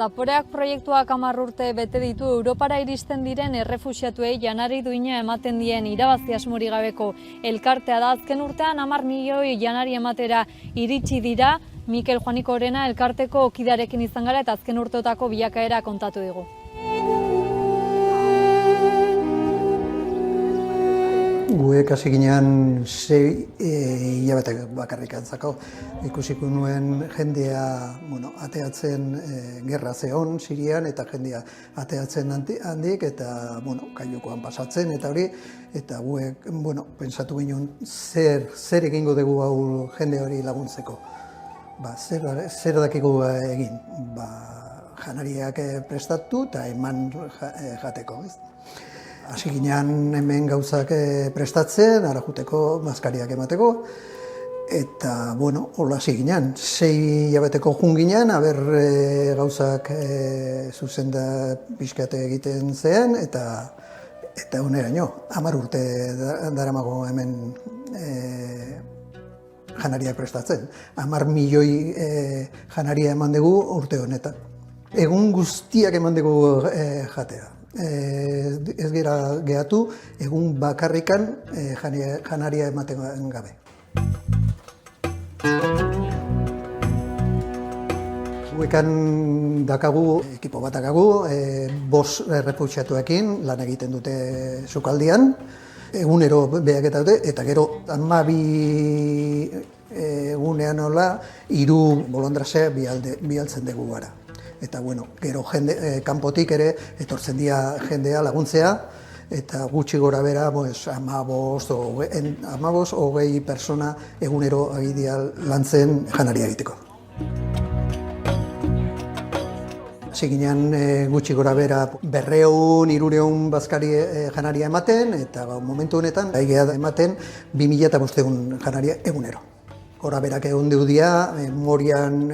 Zaporeak proiektuak 10 urte bete ditu Europara iristen diren errefuxiatuei janari duina ematen dien irabazi asmorik gabeko elkartea da. Azken urtean 10 milioi janari ematera iritsi dira. Mikel Juanikorena elkarteko kidearekin izan gara eta azken urteotako bilakaera kontatu digu. Guek hasi ginean 6 hilabete bakarrik antzako. Ikusiko nuen jendea ateatzen gerra zeon Sirian eta jendea ateatzen handik eta kaiukoan pasatzen eta hori. Eta guek pentsatu ginen zer egingo dugu hau jende hori laguntzeko. Zer dakigu egin? Janariak prestatu eta eman jateko. Hasi ginean hemen gauzak prestatzen, ara juteko, maskariak emateko, eta, hola hasi ginean. 6 hilabeteko jun ginean, gauzak zuzenda pixkate egiten zen, eta uneraino, 10 urte daramago hemen janariak prestatzen. 10 milioi janaria eman dugu urte honetan. Egun guztiak eman dugu jatea. Ez gira gehatu, egun bakarrikan janaria ematen gabe. Guekan dakagu, ekipo bat dakagu, 5 errefuxiatuekin lan egiten dute sukaldian, egunero behaketa dute, eta gero 12 egunean hola, 3 bolondrasea bialtzen dugu gara. Eta gero kanpotik ere etortzen dira jendea laguntzea, eta gutxi gora bera 15-20 persona egunero agidia lantzen janaria egiteko. Hasi ginean gutxi gora bera 200-300 bazkari janaria ematen, eta momentu honetan aigea ematen 2500 janaria egunero. Gora berak egon deudia, Morian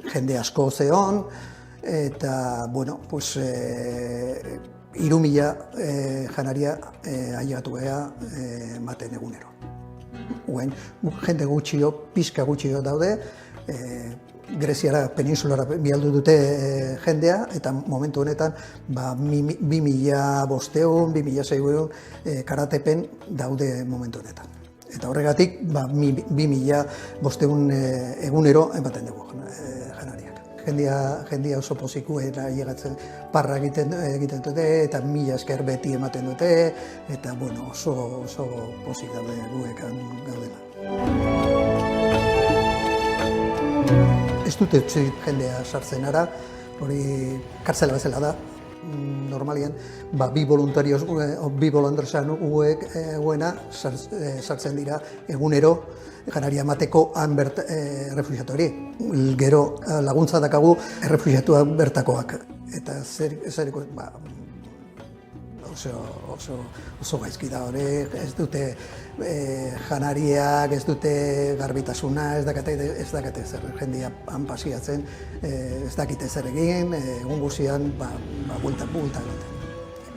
jende asko zeon, eta, 3000 janaria ailegatu geha ematen egunero. Jende gutxio, pixka gutxio daude, Greziara, peninsulara bialdu dute jendea, eta momentu honetan 2500-2600 karatepen daude momentu honetan. Eta horregatik, 2500 egunero ematen dugu janariak. Jendia oso poziku ailegatzen parra egiten dute, eta 1000 esker beti ematen dute, eta oso pozik daude guekan gaudela. Ez dute jendea sartzen ara, hori kartzela bezala da. Normalian, 2 voluntarioz, 2 bolondresan guena sartzen dira egunero janaria emateko han errefuxiatu hori. Gero laguntza dakagu errefuxiatuak bertakoak. Eta oso gaizki da hori, ez dute janariak, ez dute garbitasuna, ez dakate zer jendia han pasiatzen, ez dakite zer egin, egun guzian bulta egiten.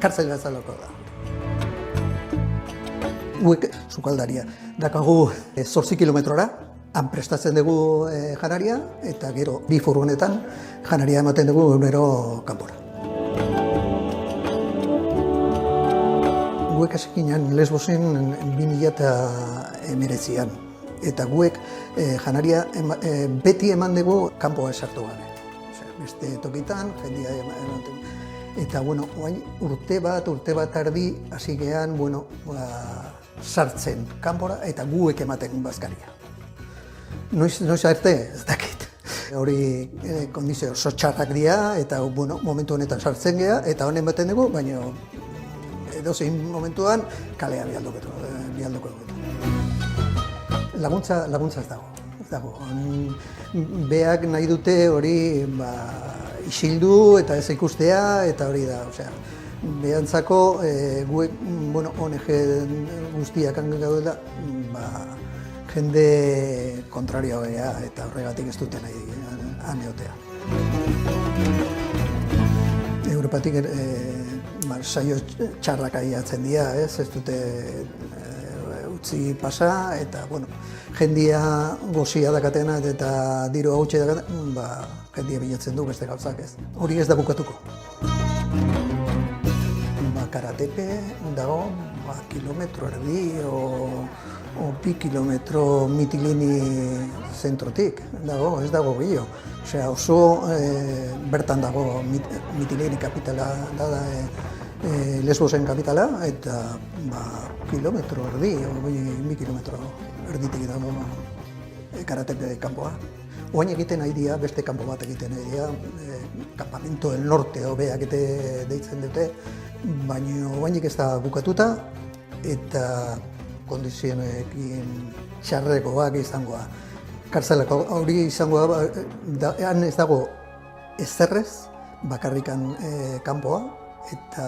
Kartzela bezalako da. Guek sukaldaria dakagu 8 kilometrora, han prestatzen dugu janaria, eta gero 2 furgonetan janaria ematen dugu egunero kanpora. Guek hasi ginen Lesbosen 2019an, eta guek janaria beti eman dugu kanpoa esartu gabe. Beste tokitan, jendia ematen. Eta, oain urte bat erdi hasi gehan, sartzen kanpora eta guek ematen bazkaria. Noiz arte, ez dakit. Hori kondizio oso txarrak dira, eta momentu honetan sartzen geha, eta honen ematen dugu, baina edozein momentuan kalea bialduko dugu. Laguntza ez dago. Beak nahi dute hori isildu eta ez ikustea, eta hori da. Behantzako ONG guztiak gaudela, jende kontrarioa geha, eta horregatik ez duten nahi aneotea. Europatik saio txarrak aiatzen dira, ez dute utzi pasa, eta jendia gozia dakatena eta diru hautsi dakatena, jendia bilatzen du beste gauzak ez. Hori ez da bukatuko. Karatepe dago kilometro erdi o bi kilometro Mitilini zentrotik dago, ez dago gehiago. Osea, oso bertan dago Mitilini kapitala da Lesbosen kapitala, eta kilometro erdi, o bi kilometro erditik dago Karatepe kanpoa. Oain egiten nahi dira, beste kanpo bat egiten nahi dira, Campamento del Norte hobeak deitzen dute, baina oainik ez da bukatuta eta kondizionekin txarrekoak izangoa. Kartzelako hori izangoa, han ez dago ezerrez, bakarrikan kanpoa, eta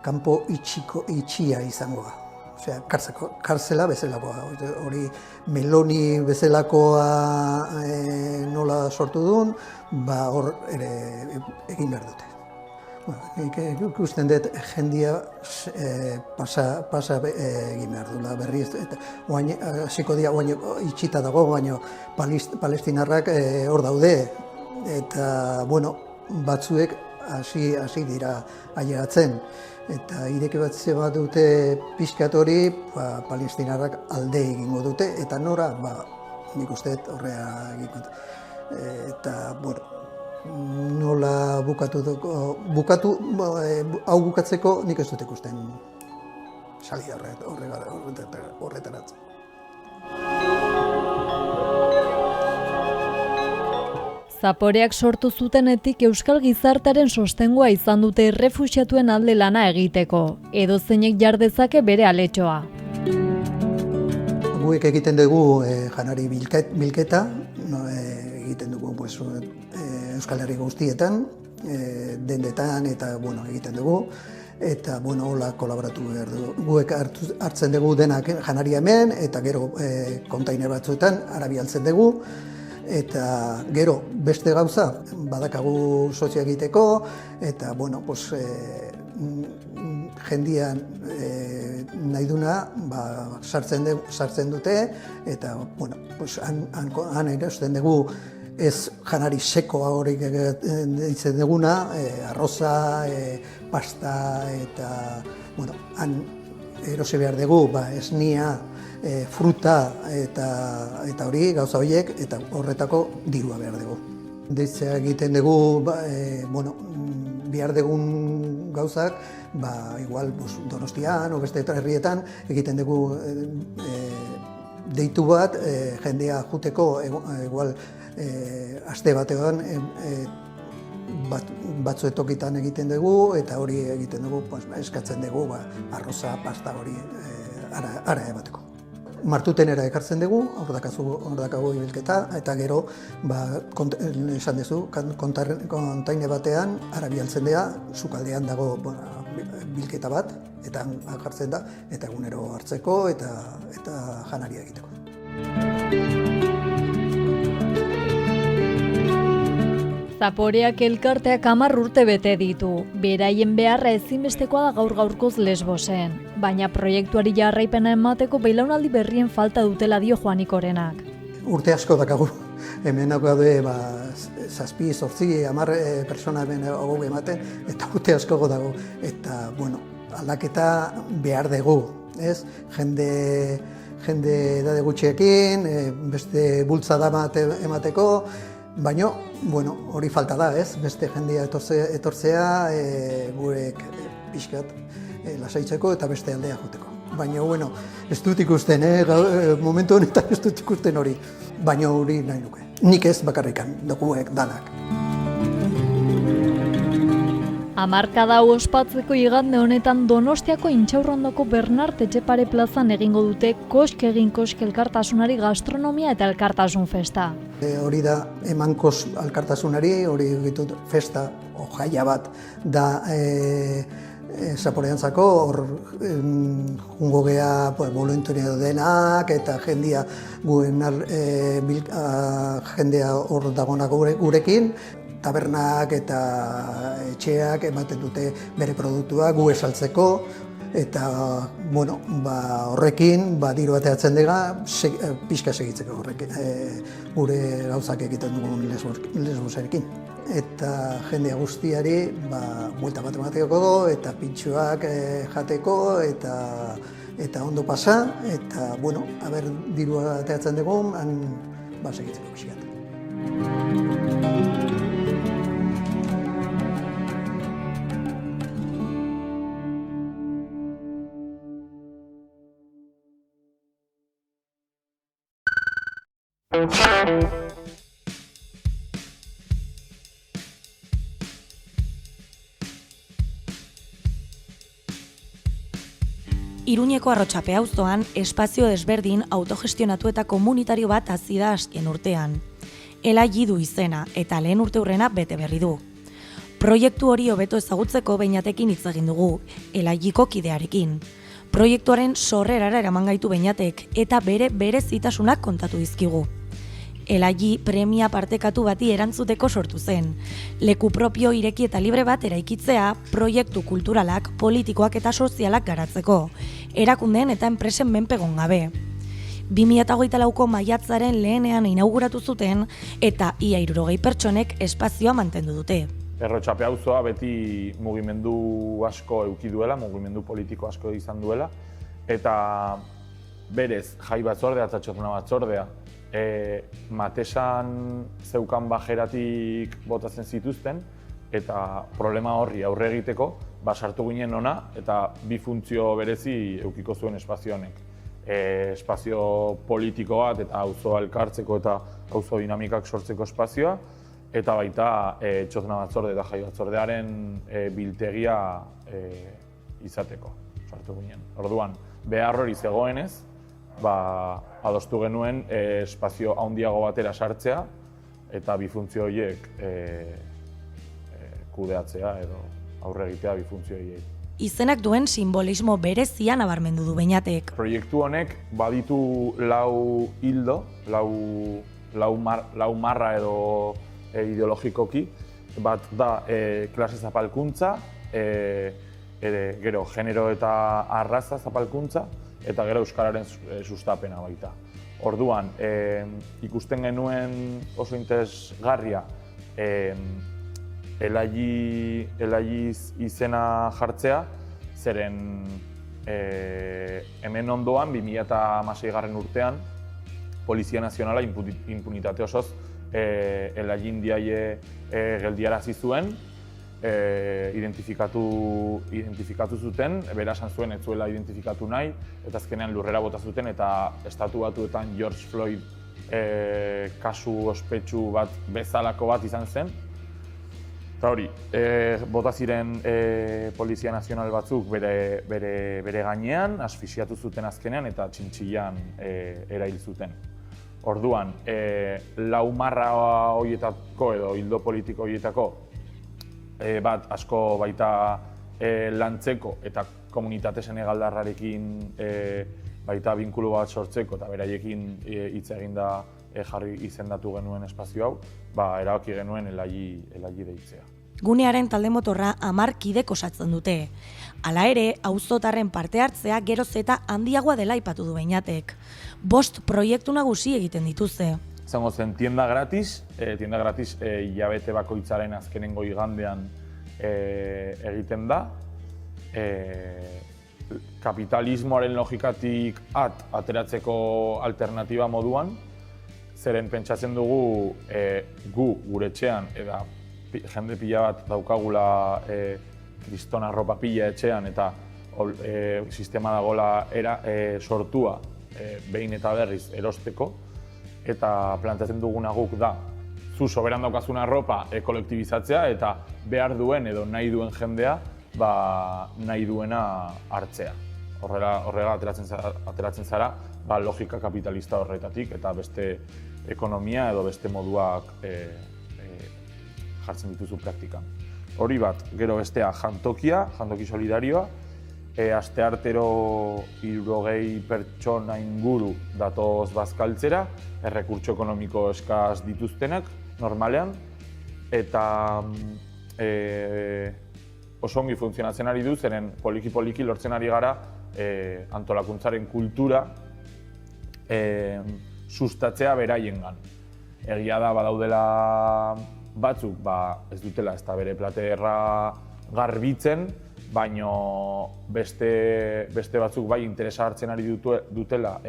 kanpo itxia izangoa. Osea, kartzela bezalakoa, hori Meloni bezalakoa nola sortu duen, hor ere egin behar dute. Ikusten dut jendia pasa egin behar duela berriz, hasiko dira itxita dago, baina palestinarrak hor daude, eta batzuek hasi dira ailegatzen. Eta ireki bat dute pixkat hori, palestinarrak alde egingo dute, eta nora, nik uste horrea egingo dute. Eta, nola hau bukatzeko nik ez dut ikusten salida horretaratzen. Zaporeak sortu zutenetik euskal gizartearen sostengua izan dute errefuxiatuen alde lana egiteko, edozeinek jar dezake bere aletxoa. Guek egiten dugu janari bilketa, egiten dugu Euskal Herri guztietan, dendetan eta egiten dugu, eta hola kolaboratu behar dugu. Guek hartzen dugu denak janaria hemen, eta gero kontainer batzuetan arabialtzen dugu, eta gero beste gauza badakagu sozio egiteko, eta jendian nahi duna sartzen dute, eta han erosten dugu ez janari sekoa hori ditzen duguna, arroza, pasta, eta han erosi behar dugu esnia, fruta eta hori gauza horiek, eta horretako dirua behar dugu. Deitzea egiten dugu, behar dugun gauzak, igual Donostian o beste herrietan egiten dugu deitu bat, jendea juteko, igual aste batean batzuetokitan egiten dugu, eta hori egiten dugu, eskatzen dugu arroza, pasta hori ara emateko. Martutenera ekartzen dugu, hor dakagu ibilketa, eta gero, esan duzu, kontaine batean, arabialtzen dira, sukaldean dago bilketa bat, eta jartzen da, eta egunero hartzeko, eta janaria egiteko. Zaporeak elkarteak 10 urte bete ditu. Beraien beharra ezinbestekoa da gaur-gaurkoz Lesbosen. Baina proiektuari jarraipena emateko belaunaldi berrien falta dutela dio Juanikorenak. Urte asko dakagu. Hemen daude 7, 8, 10 pertsona hemen hau ematen, eta urte asko dago. Eta, aldaketa behar dugu, ez? Jende edade gutxiekin, beste bultzada emateko, baina, hori falta da, ez? Beste jendea etortzea, gurek pixkat lasaitzeko eta beste aldea joteko. Baina, ez dut ikusten, momentu honetan ez dut ikusten hori. Baina hori nahi nuke. Nik ez bakarrikan, guek danak. Hamarkada hau ospatzeko igande honetan Donostiako Intxaurrondoko Bernart Etxepare plazan egingo dute kosk egin kosk elkartasunari gastronomia eta elkartasun festa. Hori da emankos elkartasunari, hori egitut festa, jaia bat da Zaporeantzako, hor jungo geha voluntario denak eta jendea hor dagonak gurekin, tabernak eta etxeak ematen dute bere produktua gu esaltzeko, Eta, bueno, horrekin, diru ateratzen dira, pixka segitzeko horrekin, gure gauzak egiten dugun Lesboserekin. Eta jendea guztiari, buelta bat emateko, eta pintxoak jateko, eta ondo pasa, eta, bueno, diru ateratzen dugun, segitzeko pixkat. Iruñeko Arrotxape auzoan espazio desberdin autogestionatu eta komunitario bat hasi da azken urtean. Elai du izena eta lehen urteurrena bete berri du. Proiektu hori hobeto ezagutzeko Beñatekin hitz egin dugu, Elaiko kidearekin. Proiektuaren sorrerara eraman gaitu Beñatek eta bere berezitasunak kontatu dizkigu. Elai premia partekatu bati erantzuteko sortu zen. Leku propio ireki eta libre bat eraikitzea, proiektu kulturalak, politikoak eta sozialak garatzeko, erakundeen eta enpresen menpegon gabe. 2024ko maiatzaren lehenean inauguratu zuten eta ia 60 pertsonek espazioa mantendu dute. Arrotxape auzoa beti mugimendu asko eduki duela, mugimendu politiko asko izan duela, eta berez jai batzordea eta txotna batzordea Matesan zeukan bajeratik botatzen zituzten, eta problema horri aurre egiteko sartu ginen ona eta bi funtzio berezi edukiko zuen espazio honek. Espazio politiko bat eta auzoa elkartzeko eta auzo dinamikak sortzeko espazioa, eta baita txotna batzorde eta jai batzordearen biltegia izateko sartu ginen. Orduan, behar hori zegoenez, adostu genuen espazio handiago batera sartzea eta bi funtzio horiek kudeatzea edo aurre egitea bi funtzio horiek. Izenak duen simbolismo berezia nabarmendu du Beñatek. Proiektu honek baditu 4 hildo, 4 marra edo ideologikoki. Bat da klase zapalkuntza, gero genero eta arraza zapalkuntza, eta gero euskararen sustapena baita. Orduan, ikusten genuen oso interesgarria Elai izena jartzea, zeren hemen ondoan 2016 urtean Polizia Nazionala impunitate osoz Elai indiaie geldiarazi zuen, identifikatu zuten, bera esan zuen ez zuela identifikatu nahi, eta azkenean lurrera bota zuten eta Estatu Batuetan George Floyd kasu ospetsu bat bezalako bat izan zen. Eta hori, bota ziren Polizia Nazional batzuk bere gainean, asfixiatu zuten azkenean eta txintxillan erail zuten. Orduan, 4 marra horietako edo hildo politiko horietako bat asko baita lantzeko eta komunitate senegaldarrarekin baita binkulu bat sortzeko eta beraiekin hitz eginda jarri izendatu genuen espazio hau, erabaki genuen Elai deitzea. Gunearen talde motorra 10 kidek osatzen dute. Hala ere, auzotarren parte hartzea geroz eta handiagoa dela aipatu du Beñatek. 5 proiektu nagusi egiten dituzte. Zango zen tienda gratis hilabete bakoitzaren azkenengo igandean egiten da. Kapitalismoaren logikatik ateratzeko alternatiba moduan, zeren pentsatzen dugu gure etxean, eta jende pila bat daukagula kriston arropa pila etxean, eta sistema dagoela sortua behin eta berriz erosteko, eta planteatzen duguna guk da, zu soberan daukazun arropa kolektibizatzea eta behar duen edo nahi duen jendea nahi duena hartzea. Horrela ateratzen zara logika kapitalista horretatik eta beste ekonomia edo beste moduak jartzen dituzu praktikan. Hori bat, gero bestea jantoki solidarioa, asteartero 60 pertsona inguru datoz bazkaltzera, errekurtso ekonomiko eskaz dituztenak, normalean, eta oso ongi funtzionatzen ari du, zeren poliki-poliki lortzen ari gara antolakuntzaren kultura sustatzea beraiengan. Egia da badaudela batzuk, ez dutela ez da bere platerra garbitzen, baino beste batzuk bai interesa hartzen ari dutela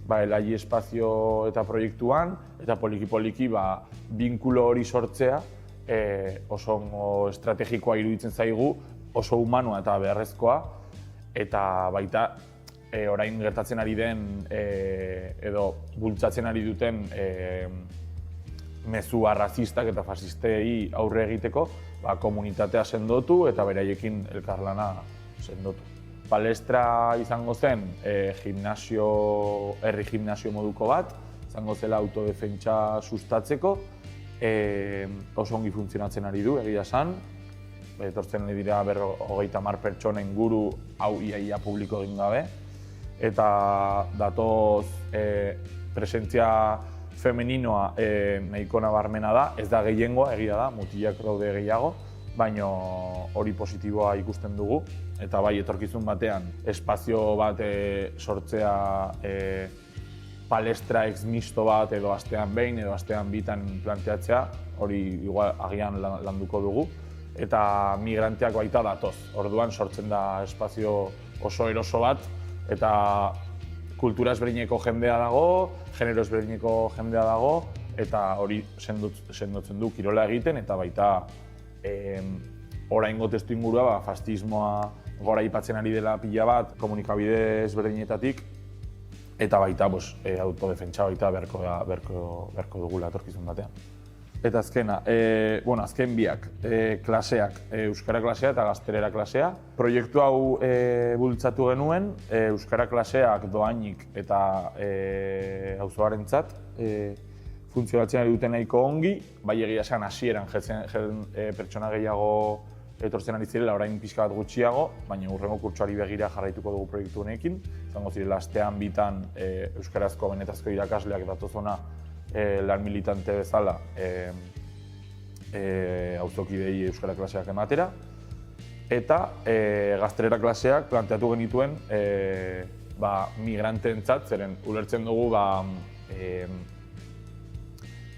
Elai espazio eta proiektuan, eta poliki-poliki binkulo hori sortzea oso estrategikoa iruditzen zaigu, oso humanoa eta beharrezkoa, eta baita orain gertatzen ari den edo bultzatzen ari duten mezua razistak eta fasistei aurre egiteko, komunitatea sendotu eta beraiekin elkarlana sendotu. Palestra izango zen herri gimnasio moduko bat, izango zela autodefentsa sustatzeko, oso ongi funtzionatzen ari du, egia esan. Etortzen dira 50 pertsona inguru, hau ia publiko egin gabe, eta datoz presentzia femeninoa nahiko nabarmena da, ez da gehiengoa, egia da, mutilak daude gehiago, baina hori positiboa ikusten dugu, eta bai etorkizun batean espazio bat sortzea palestra ex-misto bat edo astean behin edo astean bitan planteatzea, hori igual agian landuko dugu, eta migranteak baita datoz. Orduan sortzen da espazio oso eroso bat, eta kultura ezberdineko jendea dago, genero ezberdineko jendea dago, eta hori sendotzen du kirola egiten, eta baita oraingo testuingurua fascismoa gora aipatzen ari dela pila bat komunikabide ezberdinetatik, eta baita autodefentsa baita beharko dugula etorkizun batean. Eta azkena, azken biak, klaseak, euskara klasea eta gaztelera klasea. Proiektu hau bultzatu genuen, euskara klaseak dohainik eta auzoarentzat funtzionatzen ari duten nahiko ongi, bai egia esan hasieran pertsona gehiago etortzen ari zirela, orain pixka bat gutxiago, baina hurrengo kurtsoari begira jarraituko dugu proiektu honekin. Izango zirela astean bitan euskarazko benetazko irakasleak datozona lan militante bezala auzokidei euskara klaseak ematera. Eta gaztelera klaseak planteatu genituen migranteentzat, zeren ulertzen dugu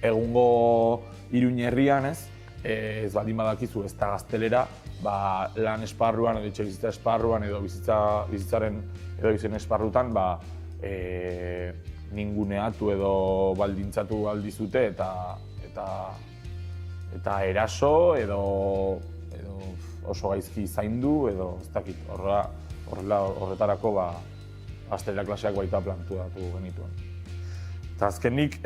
egungo Iruña herrian ez baldin badakizu ez da gaztelera, lan esparruan edo etxebizitza esparruan edo bizitzaren edo izen esparrutan ninguneatu edo baldintzatu aldizute eta eraso edo oso gaizki zaindu edo ez dakit, horretarako gaztelera klaseak baita planteatu genituen. Eta azkenik,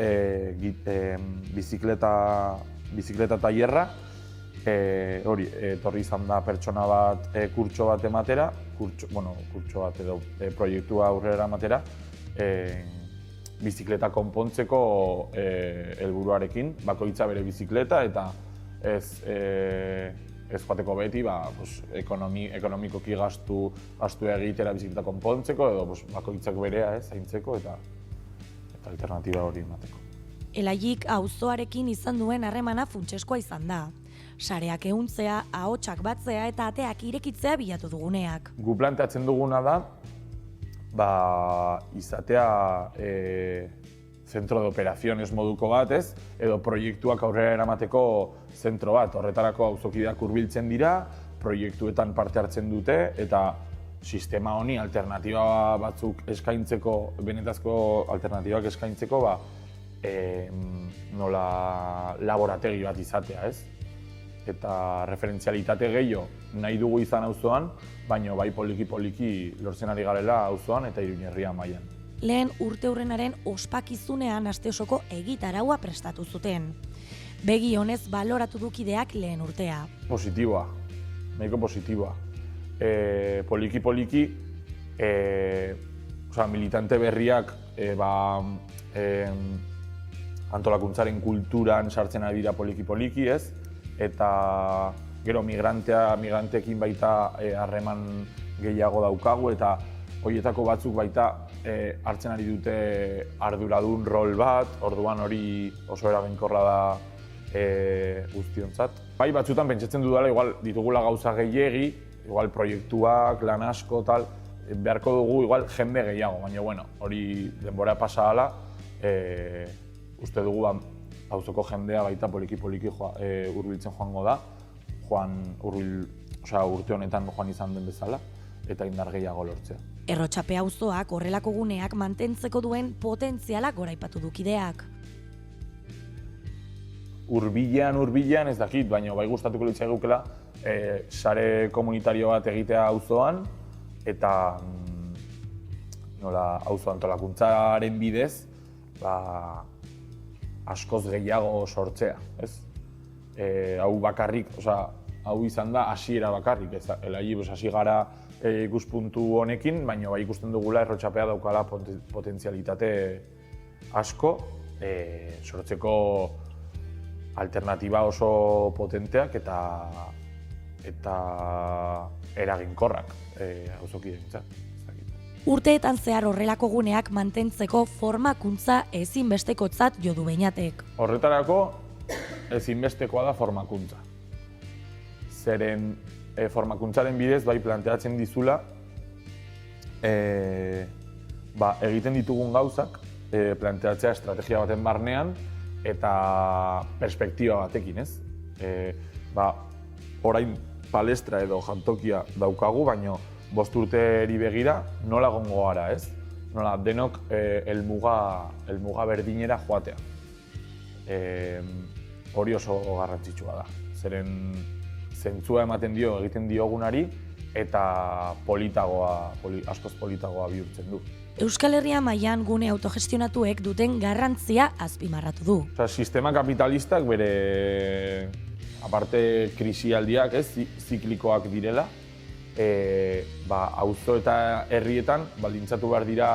bizikleta tailerra, hori, etorri izan da pertsona bat kurtso bat ematera, kurtso bat edo proiektua aurrera ematera, bizikleta konpontzeko helburuarekin, bakoitza bere bizikleta eta ez joateko beti ekonomikoki gastu egitera bizikleta konpontzeko edo bakoitzak berea zaintzeko eta alternatiba hori emateko. Elaik auzoarekin izan duen harremana funtseskoa izan da. Sareak ehuntzea, ahotsak batzea eta ateak irekitzea bilatu duguneak. Gu planteatzen duguna da, izatea zentro de operaciones moduko bat, edo proiektuak aurrera eramateko zentro bat. Horretarako auzokideak hurbiltzen dira, proiektuetan parte hartzen dute, eta sistema honi alternatiba batzuk eskaintzeko, benetazko alternatibak eskaintzeko, nola laborategi bat izatea, Eta referentzialitate gehiago nahi dugu izan auzoan, baina bai poliki-poliki lortzen ari garela auzoan eta Iruña herria mailan. Lehen urteurrenaren ospakizunean aste osoko egitaraua prestatu zuten. Begi honez baloratu dukideak lehen urtea. Positiboa, nahiko positiboa. Poliki-poliki, militante berriak antolakuntzaren kulturan sartzen ari dira poliki-poliki, eta gero migranteekin baita harreman gehiago daukagu, eta horietako batzuk baita hartzen ari dute arduradun rol bat, orduan hori oso eraginkorra da guztiontzat. Bai, batzutan pentsatzen dudala, igual ditugula gauza gehiegi, igual proiektuak, lan asko, tal, beharko dugu igual jende gehiago, baina bueno, hori denbora pasa hala, uste dugu auzoko jendea baita poliki-poliki hurbiltzen joango da, urte honetan joan izan den bezala, eta indar gehiago lortzea. Errotxape auzoak horrelako guneak mantentzeko duen potentziala goraipatu du kideak. Hurbilean ez dakit, baina bai gustatuko litzaigukela sare komunitario bat egitea auzoan, eta auzo antolakuntzaren bidez askoz gehiago sortzea, ez? Hau bakarrik, hau izan da hasiera bakarrik, ez da, hasi gara ikuspuntu honekin, baina bai ikusten dugula Errotxapea daukala potentzialitate asko sortzeko alternatiba oso potenteak eta eraginkorrak auzokideentzat. Urteetan zehar horrelako guneak mantentzeko formakuntza ezinbestekotzat jo du Beñatek. Horretarako ezinbestekoa da formakuntza. Zeren formakuntzaren bidez bai planteatzen dizula egiten ditugun gauzak planteatzea estrategia baten barnean eta perspektiba batekin, ez? Orain palestra edo jantokia daukagu, baino 5 urteri begira nola egongo gara, ez? Nola denok helmuga berdinera joatea. Hori oso garrantzitsua da. Zeren zentzua ematen egiten diogunari eta askoz politagoa bihurtzen du. Euskal Herria mailan gune autogestionatuek duten garrantzia azpimarratu du. Sistema kapitalistak bere, aparte krisialdiak, ziklikoak direla, auzo eta herrietan baldintzatu behar dira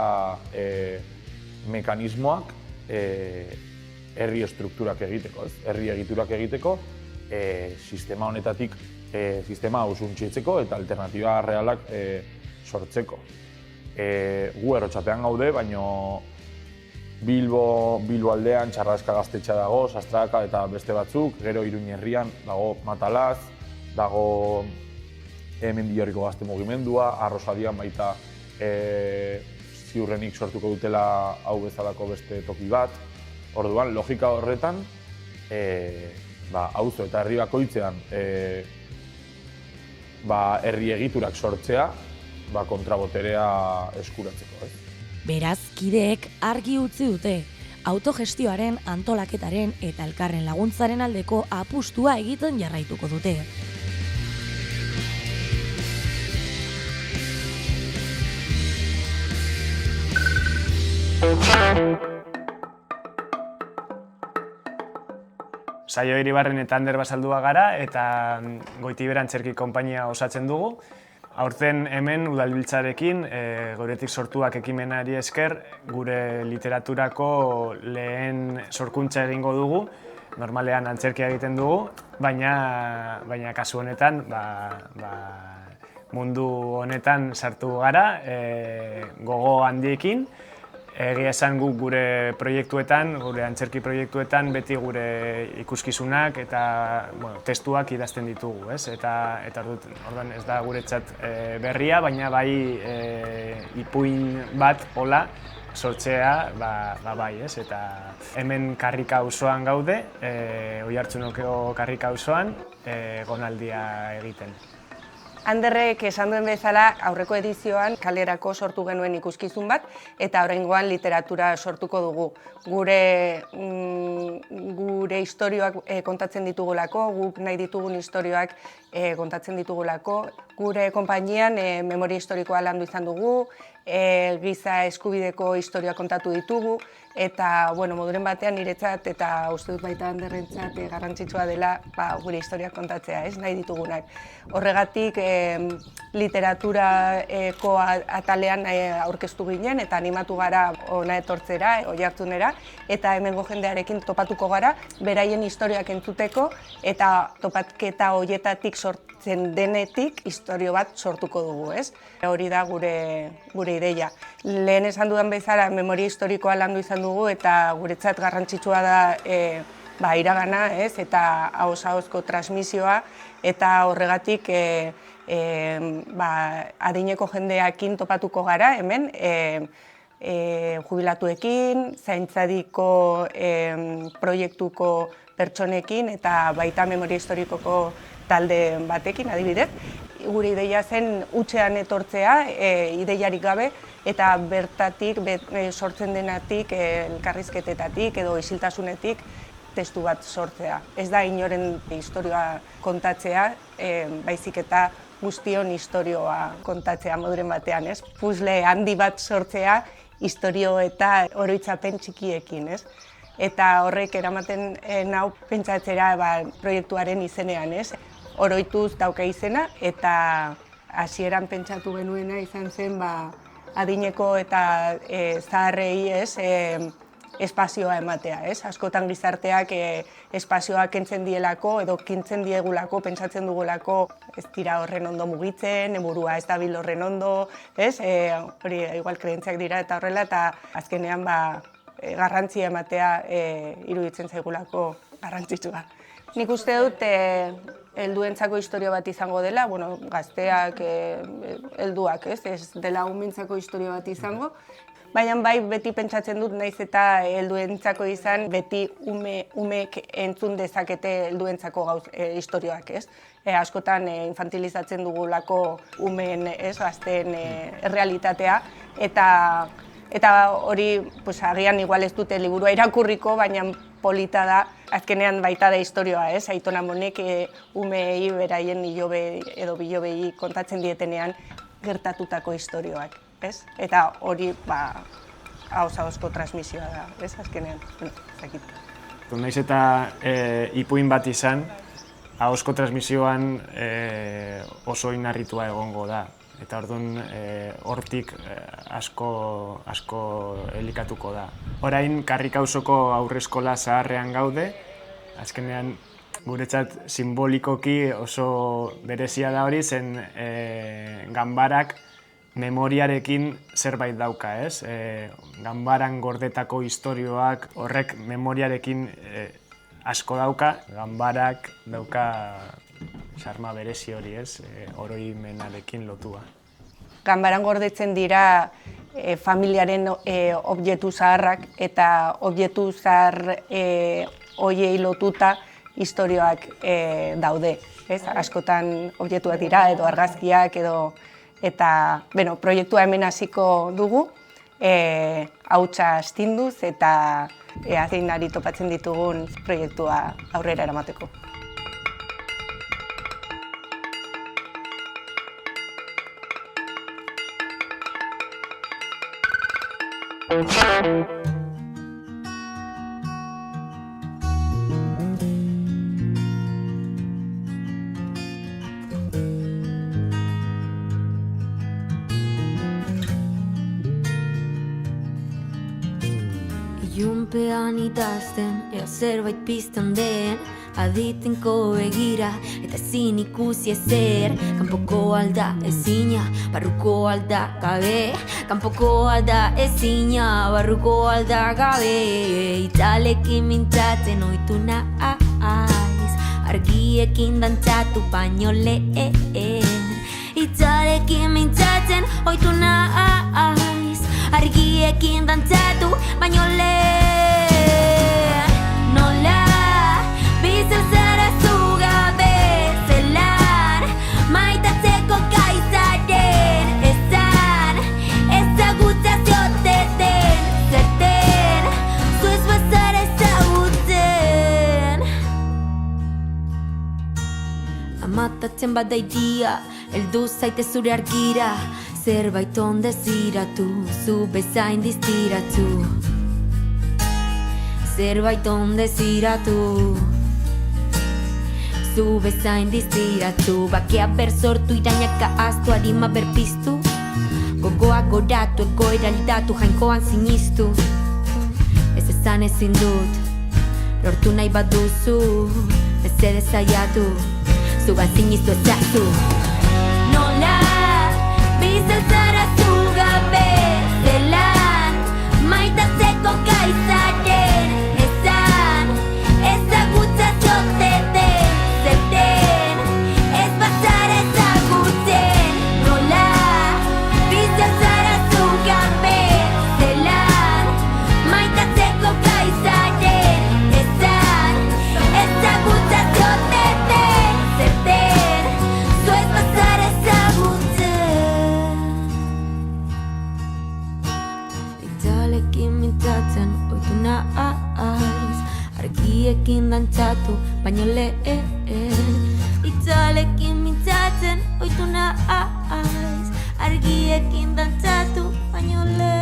mekanismoak herri estrukturak egiteko, herri egiturak egiteko, sistema honetatik sistema hau suntsitzeko eta alternatiba realak sortzeko. Gu Errotxapean gaude, baina Bilbo aldean Txarraska gaztetxea dago, Sastraka eta beste batzuk, gero Iruña herrian dago Matalaz, dago Mendillorriko gazte mugimendua, Arrosadian baita ziurrenik sortuko dutela hau bezalako beste toki bat. Orduan, logika horretan, auzo eta herri bakoitzean herri egiturak sortzea, kontraboterea eskuratzeko. Beraz, kideek argi utzi dute, autogestioaren, antolaketaren eta elkarren laguntzaren aldeko apustua egiten jarraituko dute. Saio Iribarren eta Ander Basaldua gara eta Goitibera Antzerki konpainia osatzen dugu. Aurten hemen udalbiltzarekin geuretik sortuak ekimenari esker gure literaturako lehen sorkuntza egingo dugu. Normalean antzerkia egiten dugu, baina kasu honetan mundu honetan sartu gara gogo handiekin. Egia esan guk gure proiektuetan, gure antzerki proiektuetan, beti gure ikuskizunak eta testuak idazten ditugu, ez? Eta orduan ez da guretzat berria, baina bai ipuin bat hola sortzea bai, ez? Eta hemen Karrika auzoan gaude, Oiartzuneko Karrika auzoan, gonaldia egiten. Anderrek esan duen bezala aurreko edizioan kalerako sortu genuen ikuskizun bat eta oraingoan literatura sortuko dugu. Gure istorioak kontatzen ditugulako, guk nahi ditugun istorioak kontatzen ditugulako. Gure konpainian memoria historikoa landu izan dugu, giza eskubideko historia kontatu ditugu eta moduren batean niretzat eta uste dut baita Anderrentzat garrantzitsua dela gure historiak kontatzea, ez nahi ditugunak. Horregatik literaturako atalean aurkeztu ginen eta animatu gara hona etortzera, Oiartzunera, eta hemengo jendearekin topatuko gara, beraien historiak entzuteko eta topaketa horietatik sortzen denetik istorio bat sortuko dugu, ez? Hori da gure ideia. Lehen esan dudan bezala memoria historikoa landu izan dugu eta guretzat garrantzitsua da iragana, eta ahoz-ahozko transmisioa, eta horregatik adineko jendeakin topatuko gara hemen, jubilatuekin, zaintzadiko proiektuko pertsonekin eta baita memoria historikoko talde batekin, adibidez. Gure ideia zen hutsean etortzea, ideiarik gabe, eta bertatik, sortzen denatik, elkarrizketetatik edo isiltasunetik testu bat sortzea. Ez da inoren istorioa kontatzea, baizik eta guztion istorioa kontatzea moduren batean, ez? Puzzle handi bat sortzea, istorio eta oroitzapen txikiekin, ez? Eta horrek eramaten nau pentsatzera proiektuaren izenean, ez? Oroituz dauka izena, eta hasieran pentsatu genuena izan zen adineko eta zaharrei espazioa ematea, ez? Askotan gizarteak espazioa kentzen dielako edo kintzen diegulako, pentsatzen dugulako ez dira horren ondo mugitzen, burua ez dabil horren ondo, ez? Hori igual kreentziak dira eta horrela, eta azkenean garrantzia ematea iruditzen zaigulako garrantzitsua. Nik uste dut helduentzako istorio bat izango dela, gazteak, helduak, ez dela umentzako istorio bat izango, baina bai beti pentsatzen dut naiz eta helduentzako izan beti umek entzun dezakete helduentzako istorioak, ez? Askotan infantilizatzen dugulako umeen, gazteen errealitatea, eta hori agian igual ez dute liburua irakurriko, baina polita da, azkenean baita da istorioa, ez? Aiton Amonek umeei beraien ilobe edo bilobei kontatzen dietenean gertatutako istorioak, ez? Eta hori ahoz-ahozko transmisioa da, ez? Azkenean, zakit. Naiz eta ipuin bat izan, ahozko transmisioan oso inarritua egongo da. Eta orduan hortik asko elikatuko da. Orain Karrikauzoko aurreskola zaharrean gaude, azkenean guretzat simbolikoki oso berezia da hori, zen ganbarak memoriarekin zerbait dauka, ez? Ganbaran gordetako istorioak horrek memoriarekin asko dauka, ganbarak dauka sarma berezi hori, ez? Oroimenarekin lotua. Ganbaran gordetzen dira familiaren objektu zaharrak eta objektu zahar horiei lotuta istorioak daude. Askotan objektuak dira edo argazkiak edo eta proiektua hemen hasiko dugu, hautsa astinduz eta zein ari topatzen ditugun proiektua aurrera eramateko. Ilunpean idazten, ea zerbait pizten den, aditenko begira eta ezin ikusi ezer. Kanpoko alda ezina, barruko alda gabe. Kanpoko alda ezina, barruko alda gabe. Italekin mintzatzen ohitu naiz, argiekin dantzatu baino lehen. Italekin mintzatzen ohitu naiz, argiekin dantzatu baino lehen. Nola bizi zara zu gabe zelan, maitatzeko gai zaren ezan, ezagutza zioteten zerten, zu ez bazara ezagutzen. Amatatzen badaidia, heldu zaite zure argira, zerbait ondeziratu, zu bezain diztiratu. Zerbait ondeziratu, zu bezain diztiratu. Bakea bersortu, irainaka aztu, arima berpiztu, gogoa goratu, egoera aldatu, jainkoan sinistu. Ez ezan ezin dut, lortu nahi baduzu, mesedez saiatu, zugan sinistu ezazu. Nola bizi zara zu gabe zelan, maitatzeko gai zaren ezan, mintzatu, baino lehen. Itzalekin mintzatzen oitu naiz, argiekin dantzatu, baino lehen.